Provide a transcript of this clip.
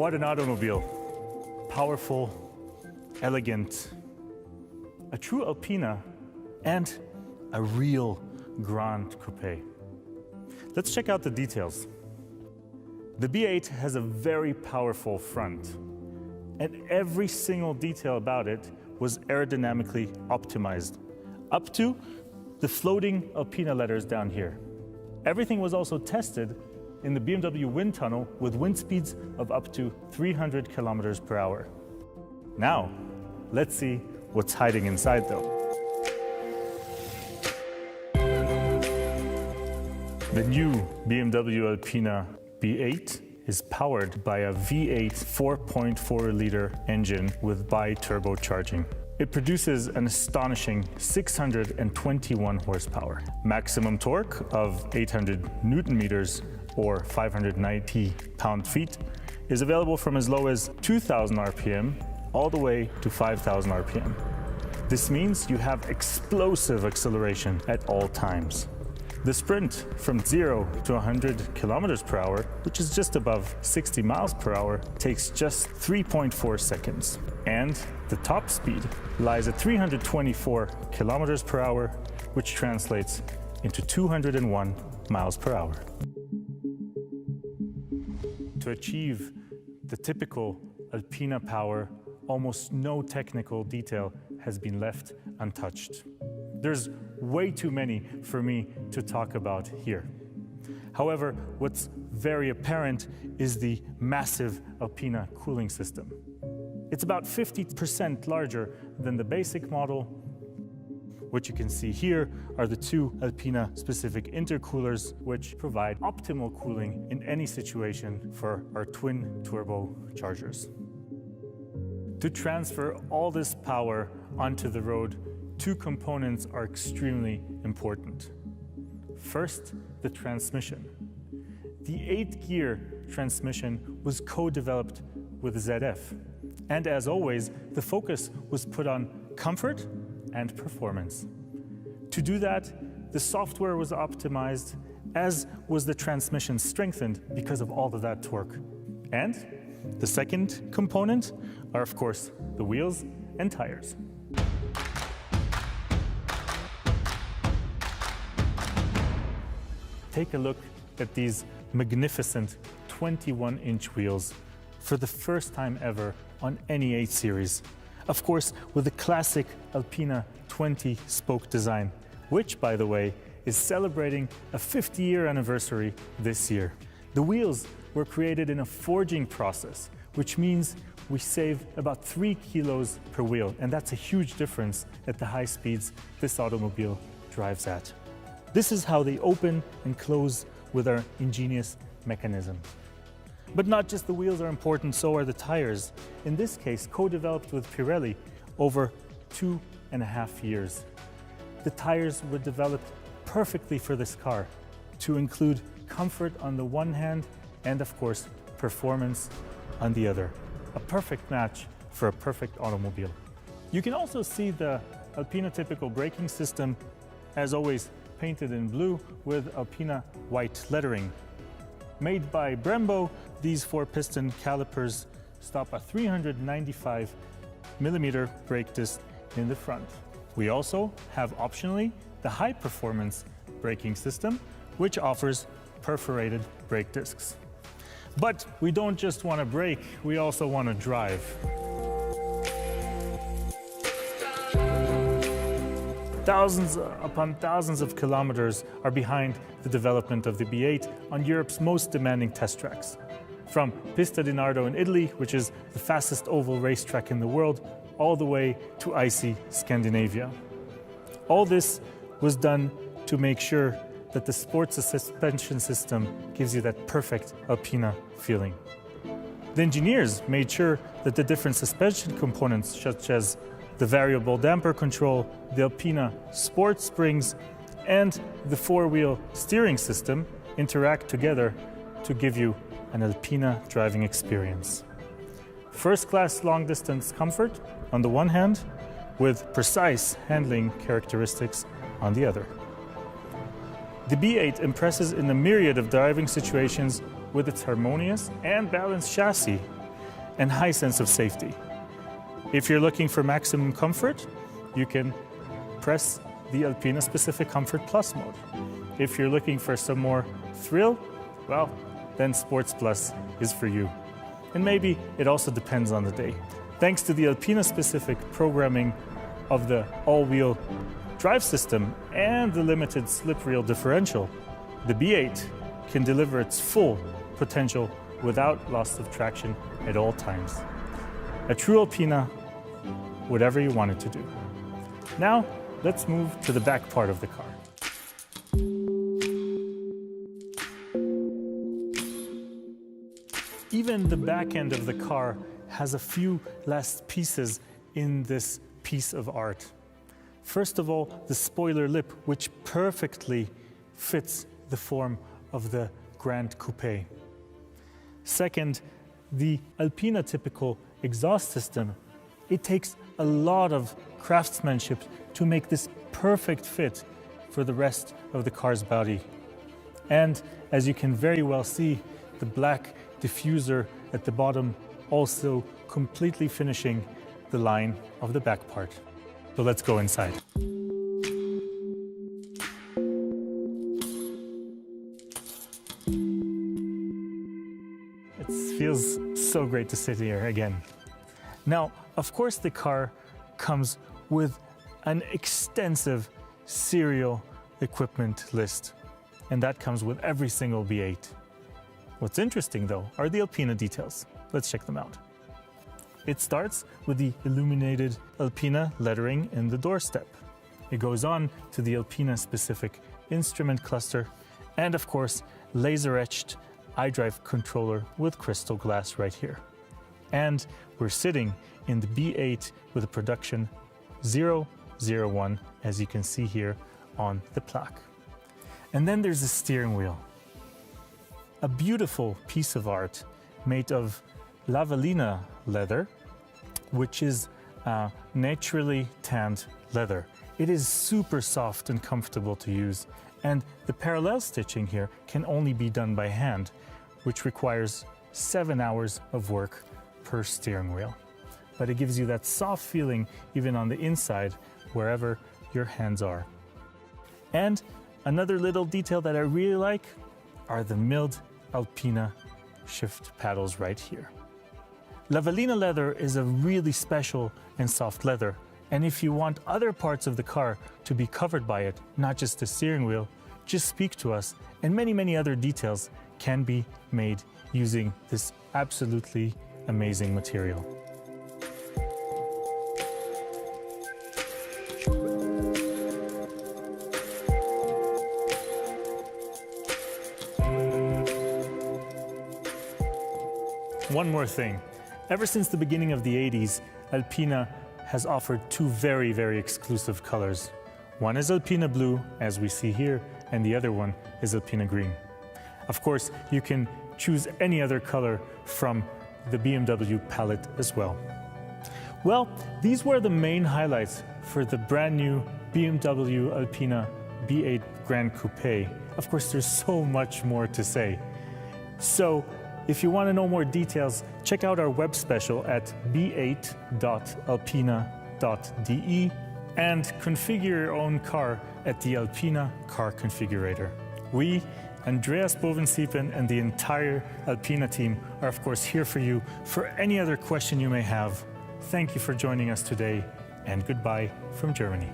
What an automobile. Powerful, elegant, a true Alpina, and a real Gran Coupe. Let's check out the details. The B8 has a very powerful front, and every single detail about it was aerodynamically optimized, up to the floating Alpina letters down here. Everything was also tested in the BMW wind tunnel with wind speeds of up to 300 kilometers per hour. Now, let's see what's hiding inside though. The new BMW Alpina B8 is powered by a V8 4.4-liter engine with bi-turbocharging. It produces an astonishing 621 horsepower, maximum torque of 800 Newton meters or 590 pound-feet is available from as low as 2,000 RPM all the way to 5,000 RPM. This means you have explosive acceleration at all times. The sprint from 0 to 100 kilometers per hour, which is just above 60 miles per hour, takes just 3.4 seconds. And the top speed lies at 324 kilometers per hour, which translates into 201 miles per hour. To achieve the typical Alpina power, almost no technical detail has been left untouched. There's way too many for me to talk about here. However, what's very apparent is the massive Alpina cooling system. It's about 50% larger than the basic model. What you can see here are the two Alpina-specific intercoolers, which provide optimal cooling in any situation for our twin turbochargers. To transfer all this power onto the road, two components are extremely important. First, the transmission. The 8-gear transmission was co-developed with ZF. And as always, the focus was put on comfort and performance. To do that, the software was optimized, as was the transmission strengthened because of all of that torque. And the second component are, of course, the wheels and tires. Take a look at these magnificent 21-inch wheels for the first time ever on any 8 Series. Of course, with the classic Alpina 20-spoke design, which, by the way, is celebrating a 50-year anniversary this year. The wheels were created in a forging process, which means we save about 3 kilos per wheel, and that's a huge difference at the high speeds this automobile drives at. This is how they open and close with our ingenious mechanism. But not just the wheels are important, so are the tires. In this case, co-developed with Pirelli over 2.5 years. The tires were developed perfectly for this car to include comfort on the one hand and, of course, performance on the other. A perfect match for a perfect automobile. You can also see the Alpina typical braking system, as always, painted in blue with Alpina white lettering. Made by Brembo, these 4-piston calipers stop a 395 millimeter brake disc in the front. We also have optionally the high-performance braking system, which offers perforated brake discs. But we don't just want to brake, we also want to drive. Thousands upon thousands of kilometers are behind the development of the B8 on Europe's most demanding test tracks. From Pista di Nardo in Italy, which is the fastest oval racetrack in the world, all the way to icy Scandinavia. All this was done to make sure that the sports suspension system gives you that perfect Alpina feeling. The engineers made sure that the different suspension components, such as the variable damper control, the Alpina sport springs, and the 4-wheel steering system interact together to give you an Alpina driving experience. First-class long-distance comfort on the one hand, with precise handling characteristics on the other. The B8 impresses in a myriad of driving situations with its harmonious and balanced chassis, and high sense of safety. If you're looking for maximum comfort, you can press the Alpina Specific Comfort Plus mode. If you're looking for some more thrill, well, then Sports Plus is for you. And maybe it also depends on the day. Thanks to the Alpina specific programming of the all-wheel drive system and the limited slip reel differential, the B8 can deliver its full potential without loss of traction at all times. A true Alpina, whatever you want it to do. Now, let's move to the back part of the car. Even the back end of the car has a few last pieces in this piece of art. First of all, the spoiler lip, which perfectly fits the form of the Gran Coupe. Second, the Alpina typical exhaust system. It takes a lot of craftsmanship to make this perfect fit for the rest of the car's body. And as you can very well see, the black diffuser at the bottom also completely finishing the line of the back part. So let's go inside. It feels so great to sit here again. Now, of course, the car comes with an extensive serial equipment list, and that comes with every single V8. What's interesting, though, are the Alpina details. Let's check them out. It starts with the illuminated Alpina lettering in the doorstep. It goes on to the Alpina-specific instrument cluster, and of course, laser-etched iDrive controller with crystal glass right here. And we're sitting in the B8 with a production 001, as you can see here on the plaque. And then there's the steering wheel. A beautiful piece of art made of Lavellina leather, which is naturally tanned leather. It is super soft and comfortable to use, and the parallel stitching here can only be done by hand, which requires 7 hours of work per steering wheel. But it gives you that soft feeling even on the inside, wherever your hands are. And another little detail that I really like are the milled Alpina shift paddles right here. Lavellina leather is a really special and soft leather, and if you want other parts of the car to be covered by it, not just the steering wheel, just speak to us, and many other details can be made using this absolutely amazing material. One more thing. Ever since the beginning of the 80s, Alpina has offered two very exclusive colors. One is Alpina Blue, as we see here, and the other one is Alpina Green. Of course, you can choose any other color from the BMW palette as well. Well, these were the main highlights for the brand new BMW Alpina B8 Gran Coupe. Of course, there's so much more to say. So, if you want to know more details, check out our web special at b8.alpina.de and configure your own car at the Alpina Car Configurator. We, Andreas Bovensiepen, and the entire Alpina team are of course here for you for any other question you may have. Thank you for joining us today, and goodbye from Germany.